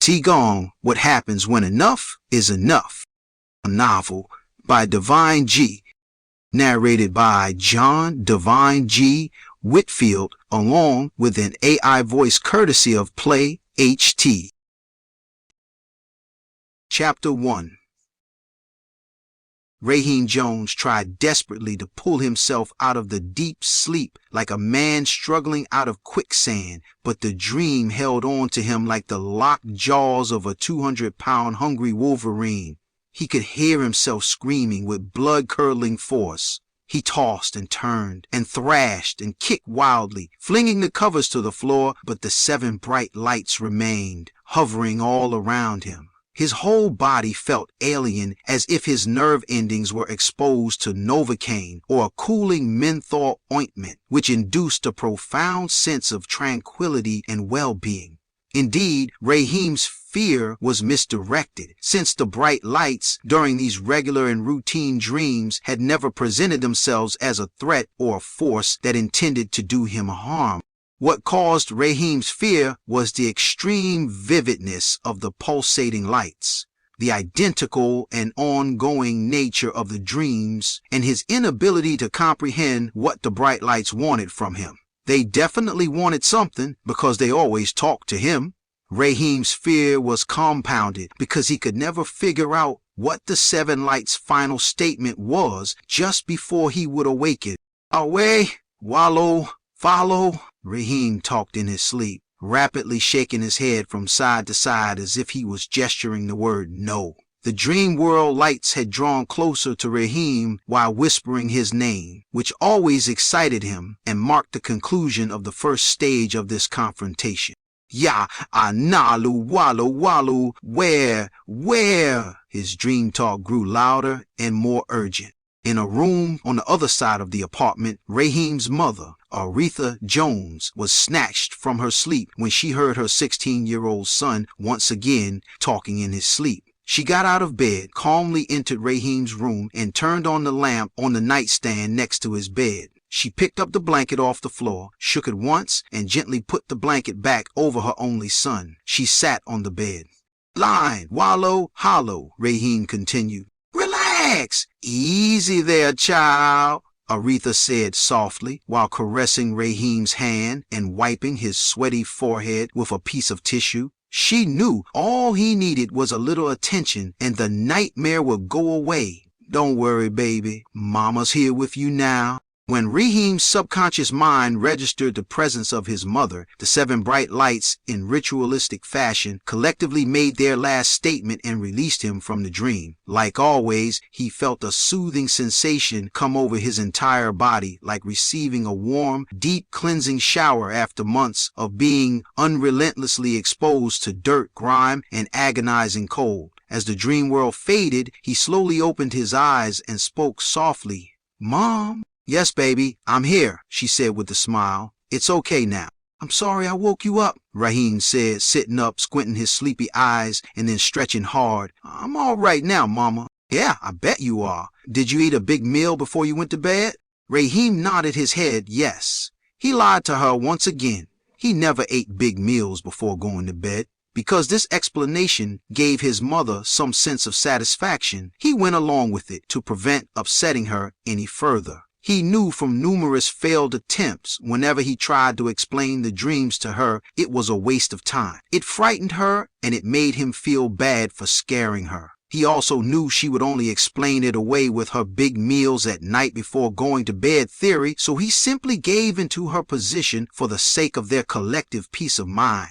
TGONG, What Happens When Enough is Enough, a novel by Divine G, narrated by John Divine G. Whitfield, along with an AI voice courtesy of Play HT. Chapter 1. Rayhiem Jones tried desperately to pull himself out of the deep sleep like a man struggling out of quicksand, but the dream held on to him like the locked jaws of a 200-pound hungry wolverine. He could hear himself screaming with blood-curdling force. He tossed and turned and thrashed and kicked wildly, flinging the covers to the floor, but the 7 bright lights remained, hovering all around him. His whole body felt alien, as if his nerve endings were exposed to Novocaine or a cooling menthol ointment, which induced a profound sense of tranquility and well-being. Indeed, Rayhiem's fear was misdirected, since the bright lights during these regular and routine dreams had never presented themselves as a threat or a force that intended to do him harm. What caused Rayhiem's fear was the extreme vividness of the pulsating lights, the identical and ongoing nature of the dreams, and his inability to comprehend what the bright lights wanted from him. They definitely wanted something, because they always talked to him. Rayhiem's fear was compounded because he could never figure out what the 7 lights' final statement was just before he would awaken. Away, wallow, follow, Rayhiem talked in his sleep, rapidly shaking his head from side to side as if he was gesturing the word no. The dream world lights had drawn closer to Rayhiem while whispering his name, which always excited him and marked the conclusion of the first stage of this confrontation. Ya, analu, wallow, where? His dream talk grew louder and more urgent. In a room on the other side of the apartment, Rayhiem's mother, Rayhiem Jones, was snatched from her sleep when she heard her 16-year-old son once again talking in his sleep. She got out of bed, calmly entered Rayhiem's room, and turned on the lamp on the nightstand next to his bed. She picked up the blanket off the floor, shook it once, and gently put the blanket back over her only son. She sat on the bed. Line, wallow, hollow, Rayhiem continued. Relax! Easy there, child, Aretha said softly, while caressing Rayhiem's hand and wiping his sweaty forehead with a piece of tissue. She knew all he needed was a little attention and the nightmare would go away. Don't worry, baby. Mama's here with you now. When Rayhiem's subconscious mind registered the presence of his mother, the 7 bright lights, in ritualistic fashion, collectively made their last statement and released him from the dream. Like always, he felt a soothing sensation come over his entire body, like receiving a warm, deep cleansing shower after months of being unrelentlessly exposed to dirt, grime, and agonizing cold. As the dream world faded, he slowly opened his eyes and spoke softly. Mom? Yes, baby, I'm here, she said with a smile. It's okay now. I'm sorry I woke you up, Rayhiem said, sitting up, squinting his sleepy eyes, and then stretching hard. I'm all right now, Mama. Yeah, I bet you are. Did you eat a big meal before you went to bed? Rayhiem nodded his head yes. He lied to her once again. He never ate big meals before going to bed. Because this explanation gave his mother some sense of satisfaction, he went along with it to prevent upsetting her any further. He knew from numerous failed attempts, whenever he tried to explain the dreams to her, it was a waste of time. It frightened her, and it made him feel bad for scaring her. He also knew she would only explain it away with her big meals at night before going to bed theory, so he simply gave into her position for the sake of their collective peace of mind.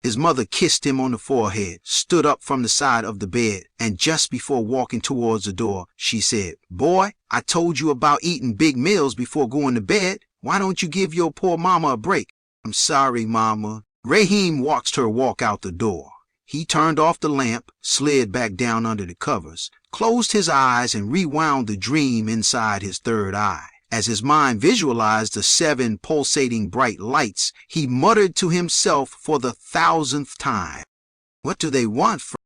His mother kissed him on the forehead, stood up from the side of the bed, and just before walking towards the door, she said, Boy, I told you about eating big meals before going to bed. Why don't you give your poor mama a break? I'm sorry, Mama. Rayhiem watched her walk out the door. He turned off the lamp, slid back down under the covers, closed his eyes, and rewound the dream inside his third eye. As his mind visualized the 7 pulsating bright lights, he muttered to himself for the 1000th time, What do they want from